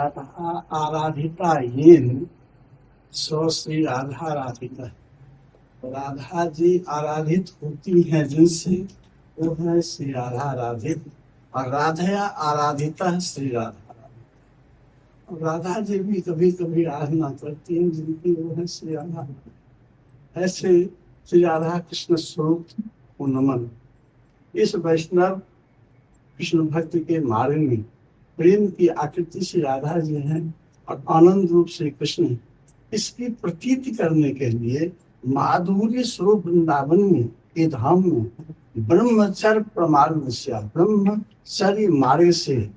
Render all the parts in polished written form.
राधा आराधिता येन सो श्री राधा राधिता। राधा जी आराधित होती हैं जिनसे, वो है श्री राधा आराधित, और राधा आराधिता है श्री राधा। और राधा जी भी कभी कभी आराधना करती हैं जिनकी, वो है श्री राधा। ऐसे श्री राधा कृष्ण स्वरूप को नमन। इस वैष्णव कृष्ण भक्ति के मार्ग में प्रेम की आकृति श्री राधा जी हैं और आनंद रूप श्री कृष्ण हैं। इसकी प्रतीति करने के लिए माधुर्य स्वरूप वृंदावन में, ये धाम में ब्रह्मचर्य प्रमाण से, ब्रह्मचर्य मार्ग से,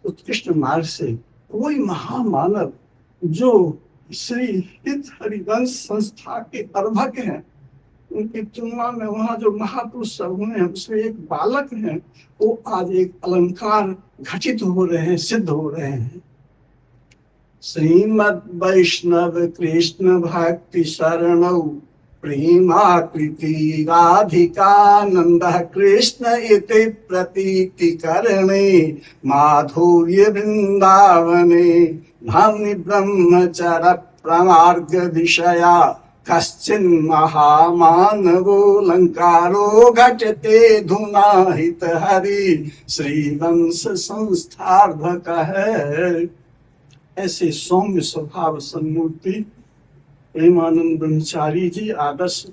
उत्कृष्ट मार्ग से कोई महामानव जो श्री हित हरिवंश संस्था के अर्भक हैं, उनकी तुलना में वहाँ जो महापुरुष सब हुए हैं उसमें एक बालक हैं, वो आज एक अलंकार घटित हो रहे हैं, सिद्ध हो रहे हैं। श्रीमद् वैष्णव कृष्ण भक्ति शरणौ प्रेमाकृति राधिकानंद कृष्ण इति प्रतीति करणे माधुर्य वृंदावने धाम्नि ब्रह्मचर्य प्रमार्ग विषया कश्चिन् महामानवो लंकारो घटते धुना हित हरि श्रीवंश संस्थार्भक है। ऐसे सौम्य स्वभाव सन्मूर्ति प्रेमानंद ब्रह्मचारी जी आदर्श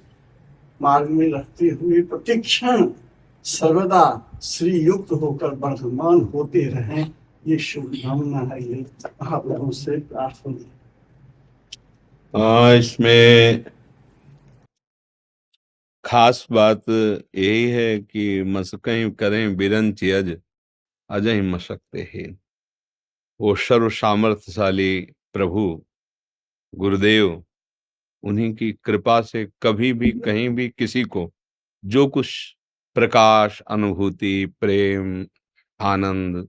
मार्ग में रहते हुए प्रतिक्षण सर्वदा श्री युक्त होकर वर्धमान होते रहें, ये शुभकामना है। ये आप लोगों से प्रार्थना। इसमें खास बात यही है कि मसकहीं करें बिरन चियज अजय मशक्ते हीन। वो सर्व सामर्थ्यशाली प्रभु गुरुदेव, उन्हीं की कृपा से कभी भी कहीं भी किसी को जो कुछ प्रकाश, अनुभूति, प्रेम, आनंद,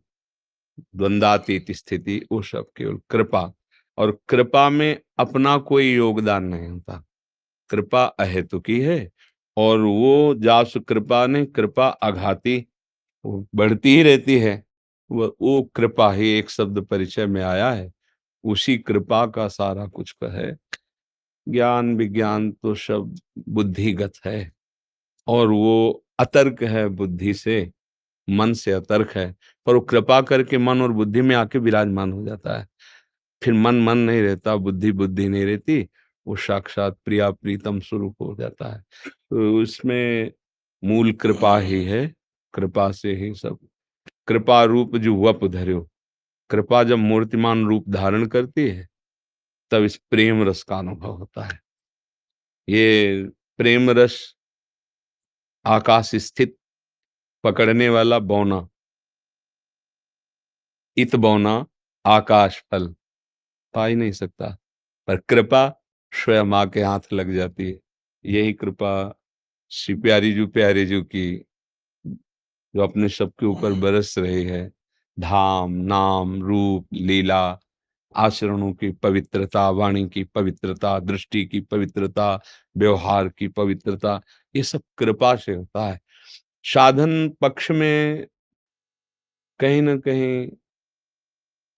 द्वंद्वातीत स्थिति, वो सब केवल कृपा, और कृपा में अपना कोई योगदान नहीं होता। कृपा अहेतुकी है, और वो जास कृपा ने कृपा आघाती, वो बढ़ती ही रहती है। वो कृपा ही एक शब्द परिचय में आया है, उसी कृपा का सारा कुछ का है। ज्ञान विज्ञान तो सब बुद्धिगत है, और वो अतर्क है बुद्धि से, मन से अतर्क है, पर वो कृपा करके मन और बुद्धि में आके विराजमान हो जाता है। फिर मन मन नहीं रहता, बुद्धि बुद्धि नहीं रहती, वो साक्षात प्रिया प्रीतम स्वरूप हो जाता है। तो उसमें मूल कृपा ही है, कृपा से ही सब। कृपा रूप जो वप धर्यो, कृपा जब मूर्तिमान रूप धारण करती है तब इस प्रेम रस का अनुभव होता है। ये प्रेम रस आकाश स्थित पकड़ने वाला बौना, इत बौना आकाश फल पा ही नहीं सकता, पर कृपा स्वयं आके हाथ लग जाती है। यही कृपा श्री प्यारी जू की, जो अपने सबके ऊपर बरस रही है। धाम, नाम, रूप, लीला, आचरणों की पवित्रता, वाणी की पवित्रता, दृष्टि की पवित्रता, व्यवहार की पवित्रता, ये सब कृपा से होता है। साधन पक्ष में कहीं ना कहीं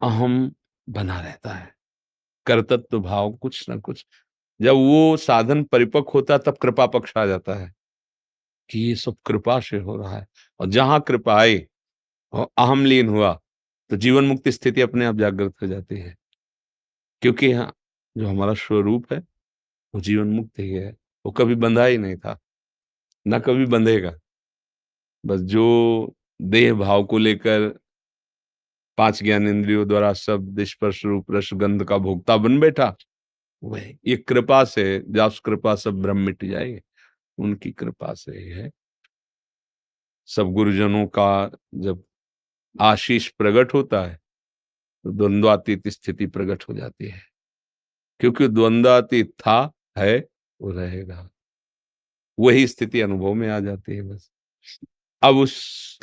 अहम बना रहता है, कर्तृत्व भाव कुछ ना कुछ। जब वो साधन परिपक्व होता है तब कृपा पक्ष आ जाता है कि ये सब कृपा से हो रहा है। और जहां कृपा आई और अहम लीन हुआ तो जीवन मुक्ति स्थिति अपने आप जागृत हो जाती है, क्योंकि हाँ, जो हमारा स्वरूप है वो जीवन मुक्त ही है। वो कभी बंधा ही नहीं था, ना कभी बंधेगा। बस जो देह भाव को लेकर पांच ज्ञान इंद्रियों द्वारा शब्द, स्पर्श, रूप, रस, गंध का भोक्ता बन बैठा, वह ये कृपा से, जास कृपा सब भ्रम मिट जाएंगे, उनकी कृपा से ही है। सब गुरुजनों का जब आशीष प्रकट होता है तो द्वंद्वातीत स्थिति प्रकट हो जाती है, क्योंकि द्वंद्वातीत था, है, वो रहेगा। वही स्थिति अनुभव में आ जाती है बस। अब उस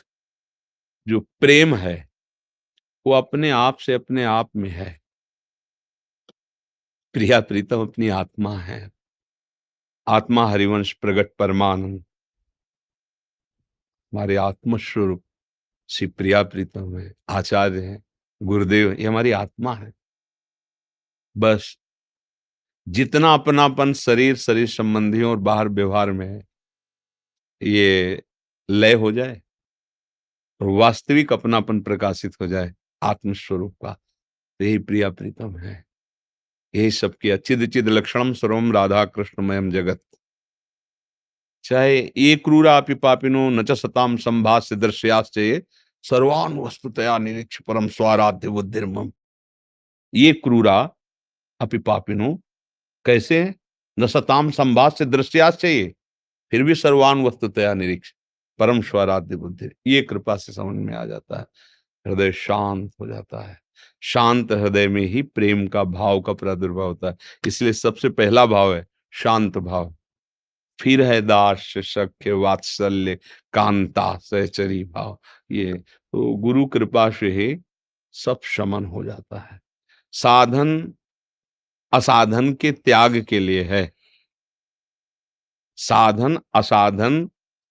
जो प्रेम है वो अपने आप से अपने आप में है। प्रिया प्रीतम अपनी आत्मा है, आत्मा हरिवंश प्रगट परमानंद हमारे आत्मस्वरूप श्री प्रिया प्रीतम है, आचार्य हैं। गुरुदेव ये हमारी आत्मा है। बस जितना अपनापन शरीर शरीर संबंधियों और बाहर व्यवहार में है, ये लय हो जाए और वास्तविक अपनापन प्रकाशित हो जाए आत्म स्वरूप का, तो यही प्रिया प्रीतम है। यही सबकी चिद चिद लक्षणम सर्वम राधा कृष्णमयम जगत। चाहे ये क्रूरापि पापिनो न च सताम संभास्य दृश्याश्चये सर्वान् वस्तुतया निरीक्ष परम स्वाराध्य बुद्धिर्मम। ये क्रूरा अपि पापिनो कैसे हैं? न सताम संभास्य दृश्याश्चये, फिर भी सर्वान् वस्तुतया निरीक्ष परम स्वाराध्य बुद्धि। ये कृपा से समझ में आ जाता है, हृदय शांत हो जाता है। शांत हृदय में ही प्रेम का भाव का प्रादुर्भाव होता है। इसलिए सबसे पहला भाव है शांत भाव, फिर है दास सख्य वात्सल्य कांता सहचरी भाव। ये तो गुरु कृपा से ही सब शमन हो जाता है। साधन असाधन के त्याग के लिए है, साधन असाधन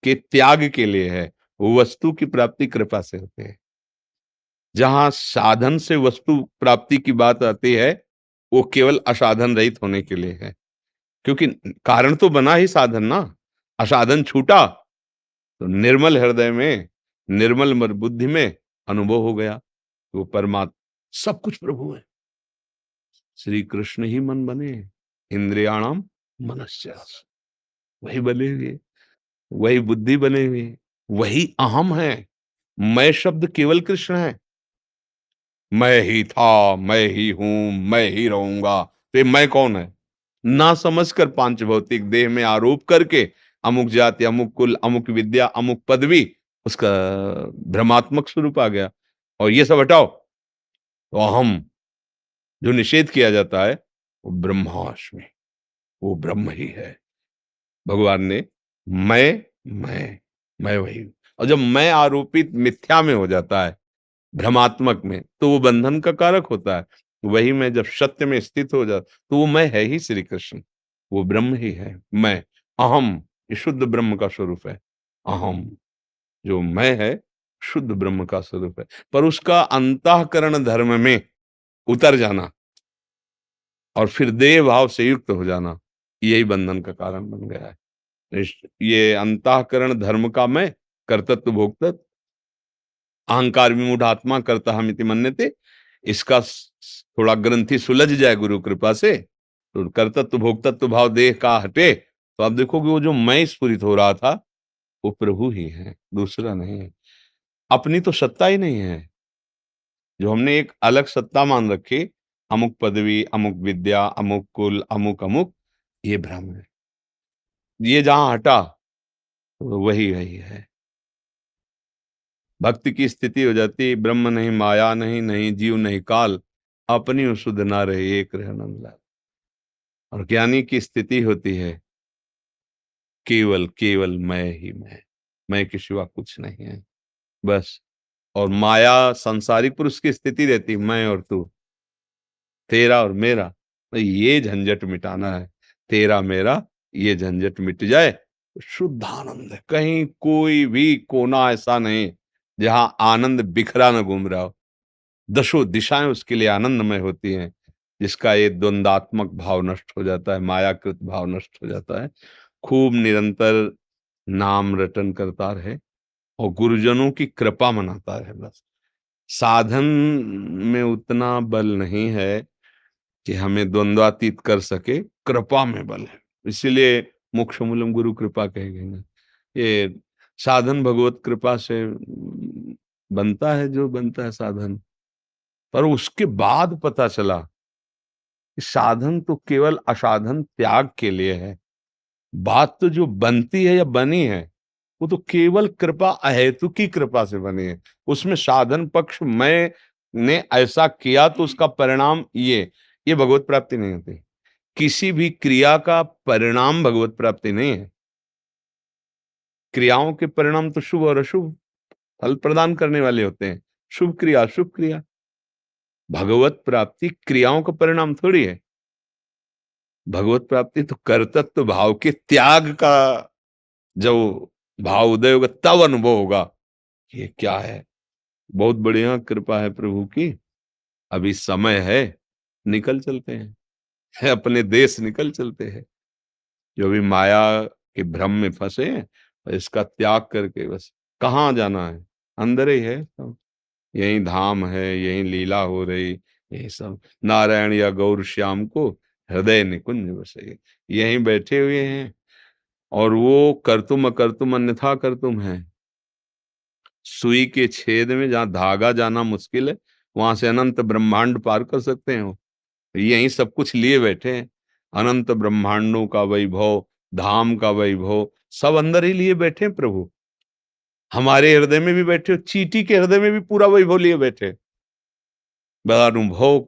के त्याग के लिए है। वस्तु की प्राप्ति कृपा से होती है। जहां साधन से वस्तु प्राप्ति की बात आती है, वो केवल असाधन रहित होने के लिए है। क्योंकि कारण तो बना ही साधन ना, असाधन छूटा तो निर्मल हृदय में, निर्मल बुद्धि में अनुभव हो गया वो परमात्मा सब कुछ प्रभु है। श्री कृष्ण ही मन बने, इंद्रियाणाम मनस्य, वही बने हुए, वही बुद्धि बने हुए, वही अहम है। मैं शब्द केवल कृष्ण है। मैं ही था, मैं ही हूं, मैं ही रहूंगा, तो ये मैं कौन है? ना समझकर पांच भौतिक देह में आरोप करके अमुक जाति, अमुक कुल, अमुक विद्या, अमुक पदवी, उसका भ्रमात्मक स्वरूप आ गया। और ये सब हटाओ तो अहम जो निषेध किया जाता है वो ब्रह्मास्मि, वो ब्रह्म ही है। भगवान ने मैं वही हूं। और जब मैं आरोपित मिथ्या में हो जाता है, भ्रमात्मक में, तो वो बंधन का कारक होता है। वही मैं जब सत्य में स्थित हो जाता तो वो मैं है ही श्री कृष्ण, वो ब्रह्म ही है। मैं अहम, ये शुद्ध ब्रह्म का स्वरूप है। अहम जो मैं है शुद्ध ब्रह्म का स्वरूप है। पर उसका अंतःकरण धर्म में उतर जाना और फिर देह भाव से युक्त हो जाना, यही बंधन का कारण बन गया है। ये अंतःकरण धर्म का मैं, कर्तृत्व भोक्तृत्व, अहंकार विमूढ़ आत्मा करता हमिति मन्यते, इसका थोड़ा ग्रंथि सुलझ जाए गुरु कृपा से, तो कर्तृत्व भोक्तत्व भाव देह का हटे, तो आप देखोगे वो जो मैं स्फुरित हो रहा था वो प्रभु ही है, दूसरा नहीं है। अपनी तो सत्ता ही नहीं है। जो हमने एक अलग सत्ता मान रखी, अमुक पदवी, अमुक विद्या, अमुक कुल, अमुक अमुक, ये भ्रम है। ये जहां हटा तो वही वही है। भक्ति की स्थिति हो जाती, ब्रह्म नहीं, माया नहीं, नहीं जीव नहीं काल, अपनी सुध ना रहे एक रहे नंदलाल। और ज्ञानी की स्थिति होती है केवल केवल मैं ही मैं के सिवा कुछ नहीं है, बस। और माया सांसारिक पुरुष की स्थिति रहती, मैं और तू, तेरा और मेरा, तो ये झंझट मिटाना है। तेरा मेरा ये झंझट मिट जाए तो शुद्ध आनंद है। कहीं कोई भी कोना ऐसा नहीं जहां आनंद बिखरा न घूम रहा हो। दसों दिशाएं उसके लिए आनंदमय होती हैं। जिसका ये द्वंदात्मक भाव नष्ट हो जाता है, मायाकृत भाव नष्ट हो जाता है। खूब निरंतर नाम रटन करता रहे और गुरुजनों की कृपा मनाता रहे, बस। साधन में उतना बल नहीं है कि हमें द्वंद्वातीत कर सके, कृपा में बल है। इसीलिए मोक्ष मूलम गुरु कृपा कहे गए ना। ये साधन भगवत कृपा से बनता है, जो बनता है साधन। पर उसके बाद पता चला कि साधन तो केवल असाधन त्याग के लिए है। बात तो जो बनती है या बनी है वो तो केवल कृपा, अहेतु की कृपा से बनी है। उसमें साधन पक्ष मैं ने ऐसा किया तो उसका परिणाम ये भगवत प्राप्ति नहीं होती। किसी भी क्रिया का परिणाम भगवत प्राप्ति नहीं है। क्रियाओं के परिणाम तो शुभ और अशुभ फल प्रदान करने वाले होते हैं। शुभ क्रिया अशुभ क्रिया, भगवत प्राप्ति क्रियाओं का परिणाम थोड़ी है। भगवत प्राप्ति तो कर्तृत्व भाव के त्याग का जब भाव उदय होगा तब अनुभव होगा। ये क्या है, बहुत बढ़िया कृपा है प्रभु की। अभी समय है, निकल चलते हैं, अपने देश निकल चलते हैं। जो भी माया के भ्रम में फंसे हैं, इसका त्याग करके बस कहाँ जाना है, अंदर ही है सब। यही धाम है, यही लीला हो रही, यही सब नारायण या गौर श्याम को हृदय निकुंज बसे, यहीं बैठे हुए हैं। और वो कर्तुम अकर्तुम अन्यथा कर्तुम है। सुई के छेद में जहां धागा जाना मुश्किल है, वहां से अनंत ब्रह्मांड पार कर सकते हैं वो। यही सब कुछ लिए बैठे हैं। अनंत ब्रह्मांडों का वैभव, धाम का वैभव सब अंदर ही लिए बैठे हैं प्रभु। हमारे हृदय में भी बैठे, चींटी के हृदय में भी पूरा वैभव लिए बैठे। बड़ा अनुभव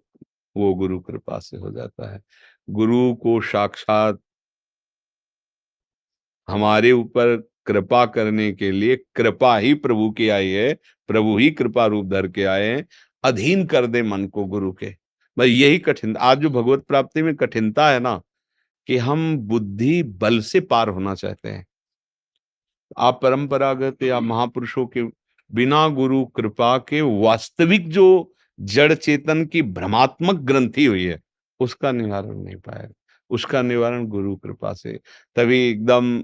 वो गुरु कृपा से हो जाता है। गुरु को साक्षात हमारे ऊपर कृपा करने के लिए कृपा ही प्रभु की आई है, प्रभु ही कृपा रूप धर के आए हैं। अधीन कर दे मन को गुरु के। भाई यही कठिन, आज जो भगवत प्राप्ति में कठिनता है ना, कि हम बुद्धि बल से पार होना चाहते हैं। आप परंपरागत या महापुरुषों के बिना गुरु कृपा के वास्तविक जो जड़ चेतन की भ्रमात्मक ग्रंथि हुई है, उसका निवारण नहीं पाएगा। उसका निवारण गुरु कृपा से, तभी एकदम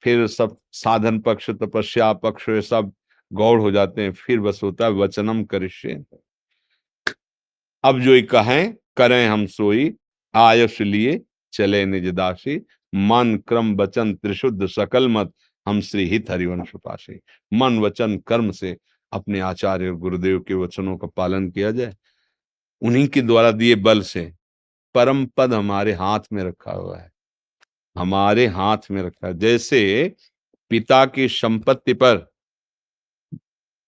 फिर सब साधन पक्ष, तपस्या पक्ष, ये सब गौड़ हो जाते हैं। फिर बस होता है वचनम करिष्ये। अब जो ही कहें करें हम सोई, आयस लिए चले निज दासी। मन क्रम वचन त्रिशुद्ध सकल मत, हम श्री हित हरिवंश पासे। मन वचन कर्म से अपने आचार्य और गुरुदेव के वचनों का पालन किया जाए, उन्हीं के द्वारा दिए बल से परम पद हमारे हाथ में रखा हुआ है। हमारे हाथ में रखा है। जैसे पिता की संपत्ति पर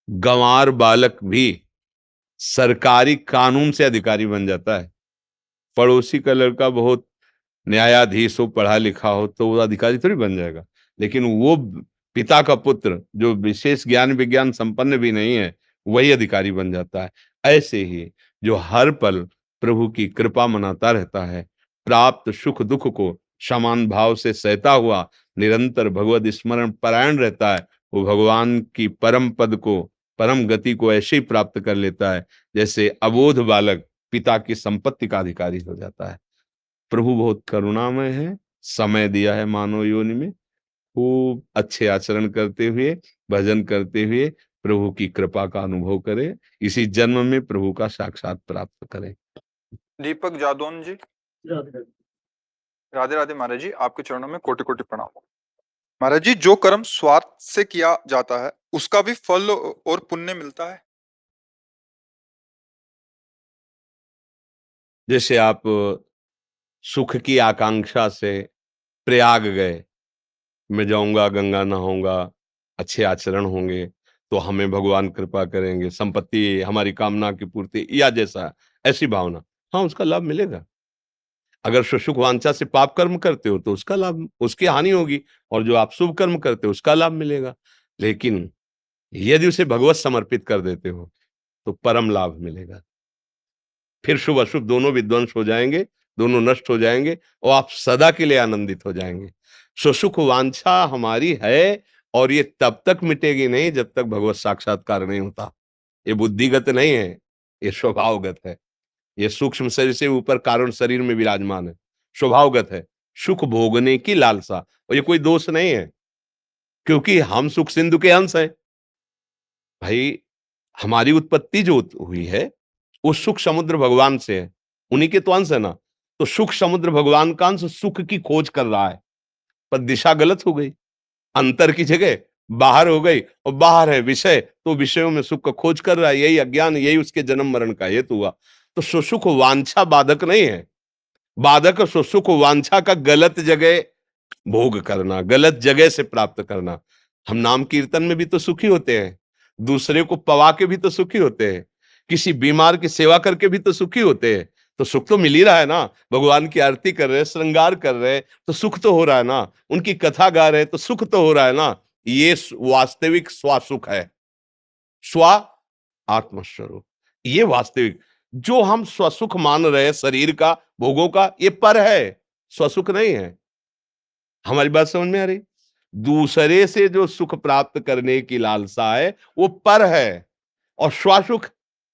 गंवार बालक भी सरकारी कानून से अधिकारी बन जाता है। पड़ोसी का लड़का बहुत न्यायाधीश हो, पढ़ा लिखा हो, तो वो अधिकारी थोड़ी बन जाएगा। लेकिन वो पिता का पुत्र जो विशेष ज्ञान विज्ञान संपन्न भी नहीं है, वही अधिकारी बन जाता है। ऐसे ही जो हर पल प्रभु की कृपा मनाता रहता है, प्राप्त सुख दुख को समान भाव से सहता हुआ निरंतर भगवत स्मरण परायण रहता है, वो भगवान की परम पद को, परम गति को ऐसे ही प्राप्त कर लेता है जैसे अबोध बालक पिता की संपत्ति का अधिकारी हो जाता है। प्रभु बहुत करुणामय है, समय दिया है मानव योनि में। खूब अच्छे आचरण करते हुए, भजन करते हुए प्रभु की कृपा का अनुभव करें, इसी जन्म में प्रभु का साक्षात प्राप्त करें। दीपक जादौन जी। राधे राधे महाराज जी, आपके चरणों में कोटि कोटि प्रणाम। महाराज जी, जो कर्म स्वार्थ से किया जाता है उसका भी फल और पुण्य मिलता है? जैसे आप सुख की आकांक्षा से प्रयाग गए, मैं जाऊंगा, गंगा नहाऊंगा, अच्छे आचरण होंगे तो हमें भगवान कृपा करेंगे, संपत्ति हमारी कामना की पूर्ति, या जैसा ऐसी भावना, हाँ उसका लाभ मिलेगा। अगर सुषुख वांछा से पाप कर्म करते हो तो उसका लाभ, उसकी हानि होगी, और जो आप शुभ कर्म करते हो उसका लाभ मिलेगा। लेकिन यदि उसे भगवत समर्पित कर देते हो तो परम लाभ मिलेगा। फिर शुभ अशुभ दोनों विध्वंस हो जाएंगे, दोनों नष्ट हो जाएंगे, और आप सदा के लिए आनंदित हो जाएंगे। सुसुख वांछा हमारी है, और ये तब तक मिटेगी नहीं जब तक भगवत साक्षात्कार नहीं होता। ये बुद्धिगत नहीं है, ये स्वभावगत है। ये सूक्ष्म शरीर से ऊपर कारण शरीर में विराजमान है, स्वभावगत है। सुख भोगने की लालसा, और ये कोई दोष नहीं है, क्योंकि हम सुख सिंधु के अंश हैं। भाई हमारी उत्पत्ति जो हुई है, वो सुख समुद्र भगवान से है, उन्हीं के तो अंश है ना। तो सुख समुद्र भगवान का अंश सुख की खोज कर रहा है, पर दिशा गलत हो गई, अंतर की जगह बाहर हो गई, और बाहर है विषय, तो विषयों में सुख का खोज कर रहा है। यही अज्ञान, यही उसके जन्म मरण का हेतु हुआ। तो सुसुख वांछा बाधक नहीं है, बाधक सुसुख वांछा का गलत जगह भोग करना, गलत जगह से प्राप्त करना। हम नाम कीर्तन में भी तो सुखी होते हैं, दूसरे को पवा के भी तो सुखी होते हैं, किसी बीमार की सेवा करके भी तो सुखी होते हैं। तो सुख तो मिल ही रहा है ना। भगवान की आरती कर रहे हैं, श्रृंगार कर रहे हैं, तो सुख तो हो रहा है ना। उनकी कथा गा रहे हैं तो सुख तो हो रहा है ना। ये वास्तविक स्वसुख है, स्व आत्मस्वरूप, ये वास्तविक। जो हम स्वसुख मान रहे हैं शरीर का, भोगों का, ये पर है, स्वसुख नहीं है। हमारी बात समझ में आ रही? दूसरे से जो सुख प्राप्त करने की लालसा है वो पर है, और स्वसुख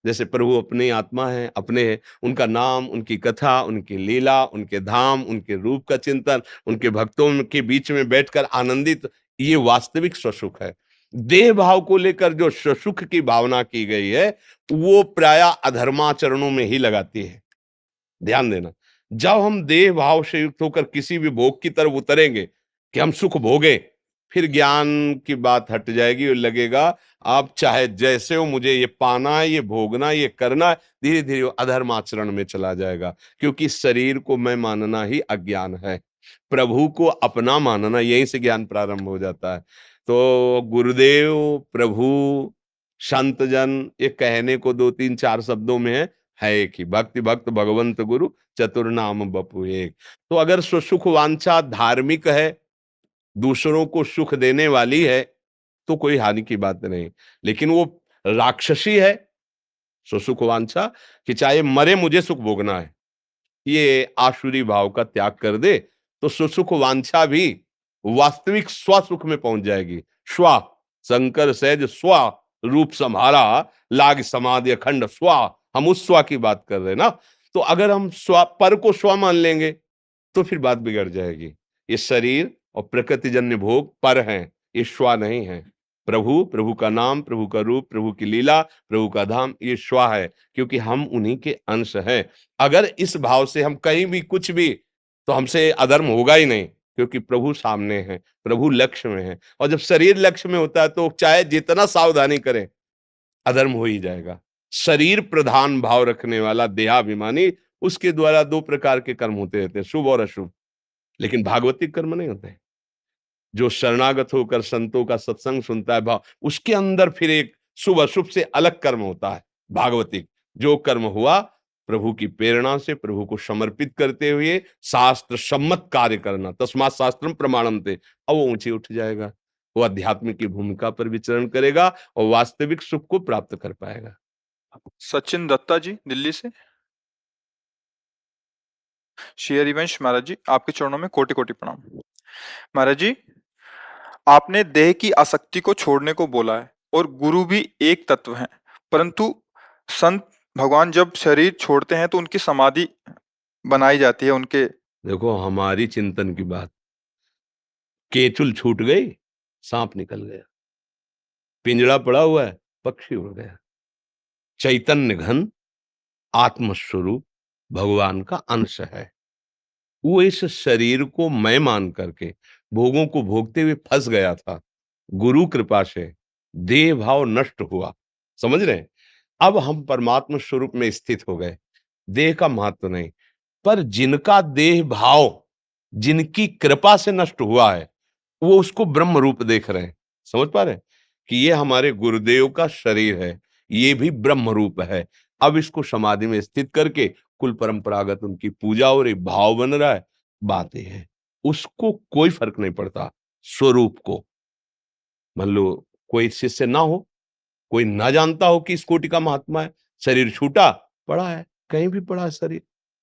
जैसे प्रभु अपनी आत्मा है, अपने हैं, उनका नाम, उनकी कथा, उनकी लीला, उनके धाम, उनके रूप का चिंतन, उनके भक्तों के बीच में बैठकर आनंदित, ये वास्तविक स्वसुख है। देह भाव को लेकर जो स्वसुख की भावना की गई है, वो प्रायः अधर्माचरणों में ही लगाती है। ध्यान देना, जब हम देह भाव से युक्त होकर किसी भी भोग की तरफ उतरेंगे कि हम सुख भोगे, फिर ज्ञान की बात हट जाएगी और लगेगा आप चाहे जैसे हो, मुझे ये पाना है, ये भोगना है, ये करना है, धीरे धीरे वो अधर्म आचरण में चला जाएगा। क्योंकि शरीर को मैं मानना ही अज्ञान है, प्रभु को अपना मानना, यहीं से ज्ञान प्रारंभ हो जाता है। तो गुरुदेव, प्रभु, संतजन, ये कहने को दो तीन चार शब्दों में है एक ही, भक्ति भक्त भगवंत गुरु चतुर्नाम बपु एक। तो अगर स्वसुख वांछा धार्मिक है, दूसरों को सुख देने वाली है, तो कोई हानि की बात नहीं। लेकिन वो राक्षसी है स्वसुख वांछा, कि चाहे मरे मुझे सुख भोगना है, ये आसुरी भाव का त्याग कर दे, तो सुसुख वांछा भी वास्तविक स्वसुख में पहुंच जाएगी। स्व, शंकर सहज स्व रूप सम्हारा, लाग समाधि अखंड स्व, हम उस स्व की बात कर रहे हैं ना। तो अगर हम स्व पर को स्व मान लेंगे, तो फिर बात बिगड़ जाएगी। ये शरीर और प्रकृतिजन्य भोग पर हैं, ये स्व नहीं है। प्रभु, प्रभु का नाम, प्रभु का रूप, प्रभु की लीला, प्रभु का धाम, ये स्व है, क्योंकि हम उन्हीं के अंश हैं। अगर इस भाव से हम कहीं भी कुछ भी, तो हमसे अधर्म होगा ही नहीं, क्योंकि प्रभु सामने हैं, प्रभु लक्ष्य में है। और जब शरीर लक्ष्य में होता है, तो चाहे जितना सावधानी करें, अधर्म हो ही जाएगा। शरीर प्रधान भाव रखने वाला देहाभिमानी, उसके द्वारा दो प्रकार के कर्म होते रहते हैं, शुभ और अशुभ, लेकिन भागवतिक कर्म नहीं होते। जो शरणागत होकर संतों का सत्संग सुनता है भाव, उसके अंदर फिर एक शुभ अशुभ से अलग कर्म होता है भागवतिक। जो कर्म हुआ प्रभु की प्रेरणा से, प्रभु को समर्पित करते हुए शास्त्र सम्मत कार्य करना, तस्मात् शास्त्रम प्रमाणम थे, अब वो ऊंचे उठ जाएगा। वो अध्यात्म की भूमिका पर विचरण करेगा और वास्तविक सुख को प्राप्त कर पाएगा। सचिन दत्ता जी दिल्ली से। श्री हरिवंश महाराज जी, आपके चरणों में कोटि कोटि प्रणाम। महाराज जी, आपने देह की आसक्ति को छोड़ने को बोला है और गुरु भी एक तत्व है, परंतु संत भगवान जब शरीर छोड़ते हैं तो उनकी समाधि बनाई जाती है उनके। देखो, हमारी चिंतन की बात, केचुल छूट गई, सांप निकल गया, पिंजड़ा पड़ा हुआ है, पक्षी उड़ गया। चैतन्य घन आत्मस्वरूप भगवान का अंश है। वो इस शरीर को मैं मान करके भोगों को भोगते हुए फंस गया था। गुरु कृपा से देह भाव नष्ट हुआ, समझ रहे हैं? अब हम परमात्मा स्वरूप में स्थित हो गए। देह का महत्व नहीं, पर जिनका देह भाव जिनकी कृपा से नष्ट हुआ है, वो उसको ब्रह्म रूप देख रहे हैं। समझ पा रहे हैं कि ये हमारे गुरुदेव का शरीर है, ये भी ब्रह्म रूप है। अब इसको समाधि में स्थित करके कुल परंपरागत उनकी पूजा हो रही, भाव बन रहा है, बात ये है। उसको कोई फर्क नहीं पड़ता स्वरूप को। मान लो कोई शिष्य ना हो, कोई ना जानता हो कि इस कोटि का महात्मा है, शरीर छूटा पड़ा है, कहीं भी पड़ा है शरीर,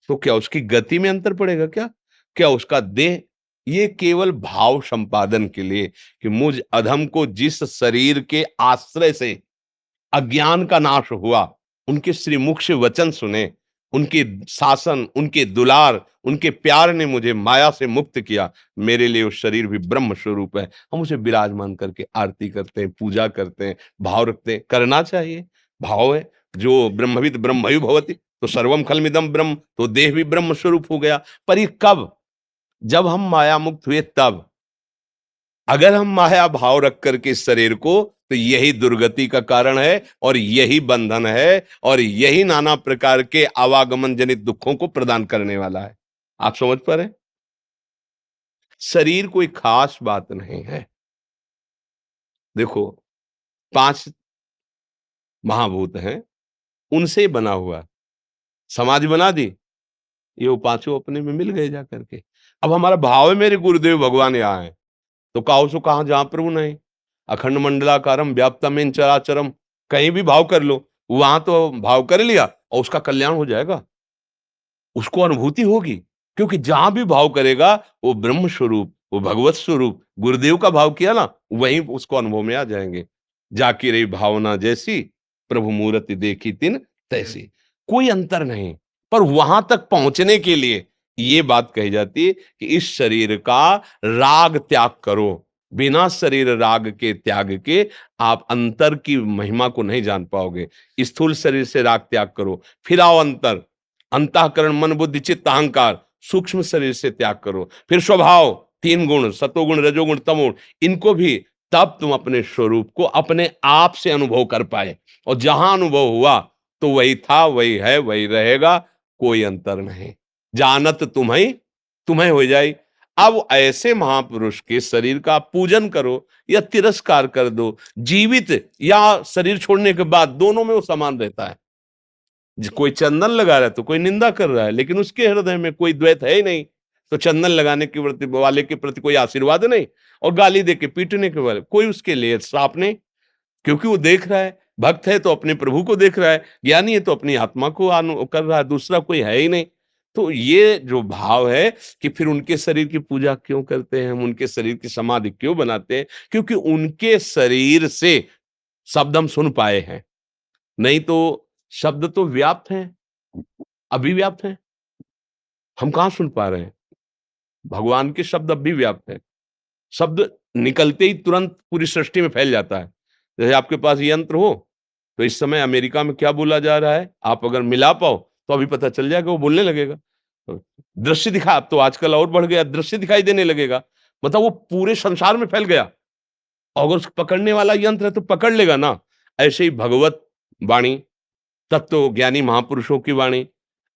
तो क्या उसकी गति में अंतर पड़ेगा क्या? क्या उसका देह, ये केवल भाव संपादन के लिए कि मुझ अधम को जिस शरीर के आश्रय से अज्ञान का नाश हुआ, उनके श्रीमुख से वचन सुने, उनके शासन, उनके दुलार, उनके प्यार ने मुझे माया से मुक्त किया, मेरे लिए वो शरीर भी ब्रह्म स्वरूप है। हम उसे विराजमान करके आरती करते हैं, पूजा करते हैं, भाव रखते हैं, करना चाहिए। भाव है, जो ब्रह्मविद ब्रह्मयु भवति, तो सर्वम खलमिदम ब्रह्म, तो देह भी ब्रह्म स्वरूप हो गया। पर ये कब? जब हम माया मुक्त हुए तब। अगर हम माया भाव रख करके इस शरीर को, तो यही दुर्गति का कारण है और यही बंधन है और यही नाना प्रकार के आवागमन जनित दुखों को प्रदान करने वाला है। आप समझ पा रहे हैं? शरीर कोई खास बात नहीं है। देखो, 5 महाभूत हैं, उनसे बना हुआ। समाधि बना दी, ये वो पांचों अपने में मिल गए जा करके। अब हमारा भाव है मेरे गुरुदेव भगवान यहाँ है, तो काहो सो कहां जहां प्रभु नहीं। अखंड मंडलाकारम व्याप्तमेन चराचरम, कहीं भी भाव कर लो, वहां तो भाव कर लिया और उसका कल्याण हो जाएगा, उसको अनुभूति होगी। क्योंकि जहां भी भाव करेगा वो ब्रह्म स्वरूप, वो भगवत स्वरूप, गुरुदेव का भाव किया ना, वहीं उसको अनुभव में आ जाएंगे। जाकी रही भावना जैसी, प्रभु मूर्ति देखी तिन तैसी, कोई अंतर नहीं। पर वहां तक पहुंचने के लिए ये बात कही जाती है कि इस शरीर का राग त्याग करो। बिना शरीर राग के त्याग के आप अंतर की महिमा को नहीं जान पाओगे। स्थूल शरीर से राग त्याग करो, फिर आओ अंतर, अंतःकरण मन बुद्धि चित्त अहंकार, सूक्ष्म शरीर से त्याग करो, फिर स्वभाव, तीन गुण सतोगुण रजोगुण तमोगुण, इनको भी, तब तुम अपने स्वरूप को अपने आप से अनुभव कर पाए। और जहां अनुभव हुआ तो वही था, वही है, वही रहेगा, कोई अंतर नहीं। जानत तुम्हें तुम्हें हो जाए। अब ऐसे महापुरुष के शरीर का पूजन करो या तिरस्कार कर दो, जीवित या शरीर छोड़ने के बाद, दोनों में वो समान रहता है। कोई चंदन लगा रहा है तो कोई निंदा कर रहा है, लेकिन उसके हृदय में कोई द्वैत है ही नहीं। तो चंदन लगाने के प्रति वाले के प्रति कोई आशीर्वाद नहीं, और गाली दे के पीटने के वाले कोई उसके लिए श्राप नहीं, क्योंकि वो देख रहा है, भक्त है तो अपने प्रभु को देख रहा है, ज्ञानी है तो अपनी आत्मा को कर रहा है, दूसरा कोई है ही नहीं। तो ये जो भाव है कि फिर उनके शरीर की पूजा क्यों करते हैं हम, उनके शरीर की समाधि क्यों बनाते हैं, क्योंकि उनके शरीर से शब्द हम सुन पाए हैं। नहीं तो शब्द तो व्याप्त हैं, अभिव्याप्त हैं, हम कहाँ सुन पा रहे हैं। भगवान के शब्द अब भी व्याप्त हैं। शब्द निकलते ही तुरंत पूरी सृष्टि में फैल जाता है। जैसे आपके पास यंत्र हो, तो इस समय अमेरिका में क्या बोला जा रहा है, आप अगर मिला पाओ तो अभी पता चल जाएगा, वो बोलने लगेगा। तो दृश्य दिखा, अब तो आजकल और बढ़ गया, दृश्य दिखाई देने लगेगा, मतलब वो पूरे संसार में फैल गया। और अगर उसको पकड़ने वाला यंत्र है तो पकड़ लेगा ना। ऐसे ही भगवत वाणी, तत्व ज्ञानी महापुरुषों की वाणी,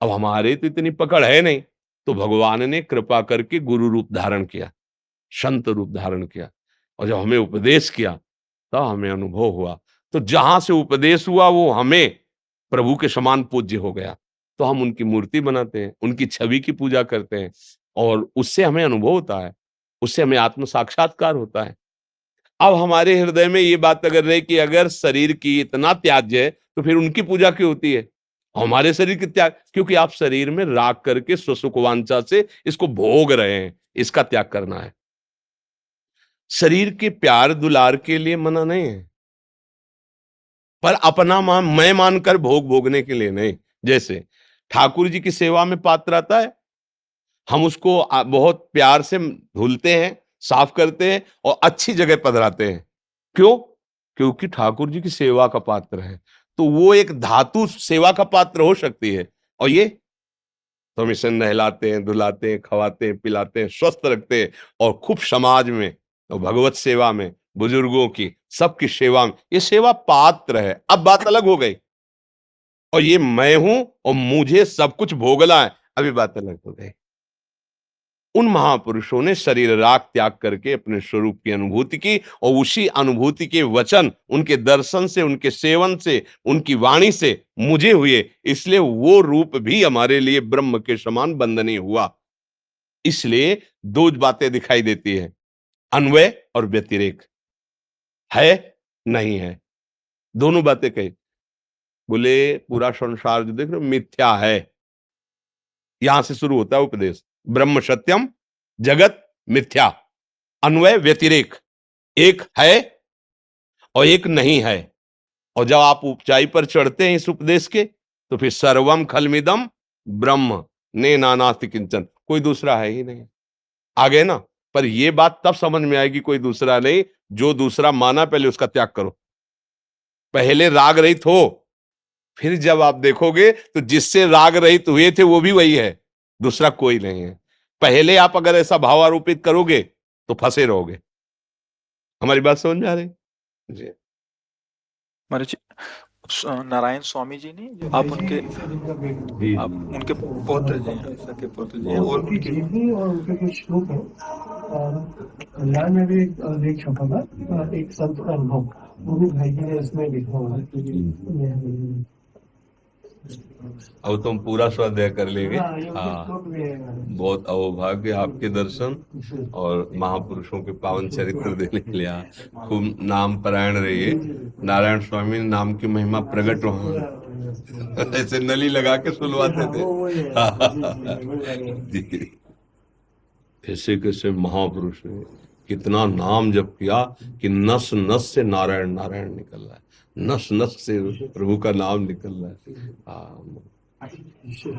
अब हमारे तो इतनी पकड़ है नहीं, तो भगवान ने कृपा करके गुरु रूप धारण किया, संत रूप धारण किया, और जब हमें उपदेश किया तब हमें अनुभव हुआ। तो जहां से उपदेश हुआ वो हमें प्रभु के समान पूज्य हो गया। तो हम उनकी मूर्ति बनाते हैं, उनकी छवि की पूजा करते हैं, और उससे हमें अनुभव होता है, उससे हमें आत्म साक्षात्कार होता है। अब हमारे हृदय में ये बात अगर रहे कि अगर शरीर की इतना त्याज्य है तो फिर उनकी पूजा क्यों होती है, हमारे शरीर की त्याग, क्योंकि आप शरीर में राग करके स्वसुख वांछा से इसको भोग रहे हैं, इसका त्याग करना है। शरीर के प्यार दुलार के लिए मना नहीं है, पर अपना मैं मानकर भोग भोगने के लिए नहीं। जैसे ठाकुर जी की सेवा में पात्र आता है, हम उसको बहुत प्यार से धुलते हैं, साफ करते हैं और अच्छी जगह पधराते हैं। क्यों? क्योंकि ठाकुर जी की सेवा का पात्र है। तो वो एक धातु सेवा का पात्र हो सकती है, और ये तो हम इसे नहलाते हैं, धुलाते हैं, खवाते हैं, पिलाते हैं, स्वस्थ रखते हैं, और खूब समाज में और भगवत सेवा में, बुजुर्गों की सबकी सेवा में, ये सेवा पात्र है। अब बात अलग हो गई, और ये मैं हूं और मुझे सब कुछ भोगना है, अभी बात अलग हो गई। उन महापुरुषों ने शरीर राग त्याग करके अपने स्वरूप की अनुभूति की, और उसी अनुभूति के वचन उनके दर्शन से, उनके सेवन से, उनकी वाणी से मुझे हुए, इसलिए वो रूप भी हमारे लिए ब्रह्म के समान वंदनीय हुआ। इसलिए दो बातें दिखाई देती है, अन्वय और व्यतिरेक, है नहीं है, दोनों बातें कही। बोले पूरा संसार जो देख रहे हो मिथ्या है, यहां से शुरू होता है उपदेश। ब्रह्म सत्यम, जगत मिथ्या, अन्वय व्यतिरेक, एक है और एक नहीं है। और जब आप ऊंचाई पर चढ़ते हैं इस उपदेश के, तो फिर सर्वम खलमिदम ब्रह्म ने नानास्ति किंचन, कोई दूसरा है ही नहीं। आगे ना, पर यह बात तब समझ में आएगी कोई दूसरा नहीं, जो दूसरा माना पहले उसका त्याग करो। पहले राग रहित हो, फिर जब आप देखोगे तो जिससे राग रहित हुए थे वो भी वही है, दूसरा कोई नहीं है। पहले आप अगर ऐसा भाव आरोपित करोगे तो फंसे रहोगे। हमारी बात समझ में आ रही जी? महाराज जी, नारायण स्वामी जी नहीं, जो आप उनके पौत्र जी हैं, सके पौत्र जी हैं, और उनकी जीवनी और उनके कुछ श्लोक हैं। कल्याण में भी एक छपा था, एक संत का अनुभव, वो भी भाई जी ने इसमें लिखा हुआ है। अब तुम पूरा स्वाध्याय कर लेंगे। हाँ, बहुत अहोभाग्य आपके दर्शन और महापुरुषों के पावन चरित्र देने के लिए। खूब नाम परायण रहिए। नारायण स्वामी नाम की महिमा प्रकट हो, ऐसे नली लगा के सुलवाते थे। ऐसे कैसे महापुरुष है, कितना नाम जप किया कि नस नस से नारायण नारायण निकल रहा है, नस नस से प्रभु का नाम निकल रहा है। हाँ। ईश्वर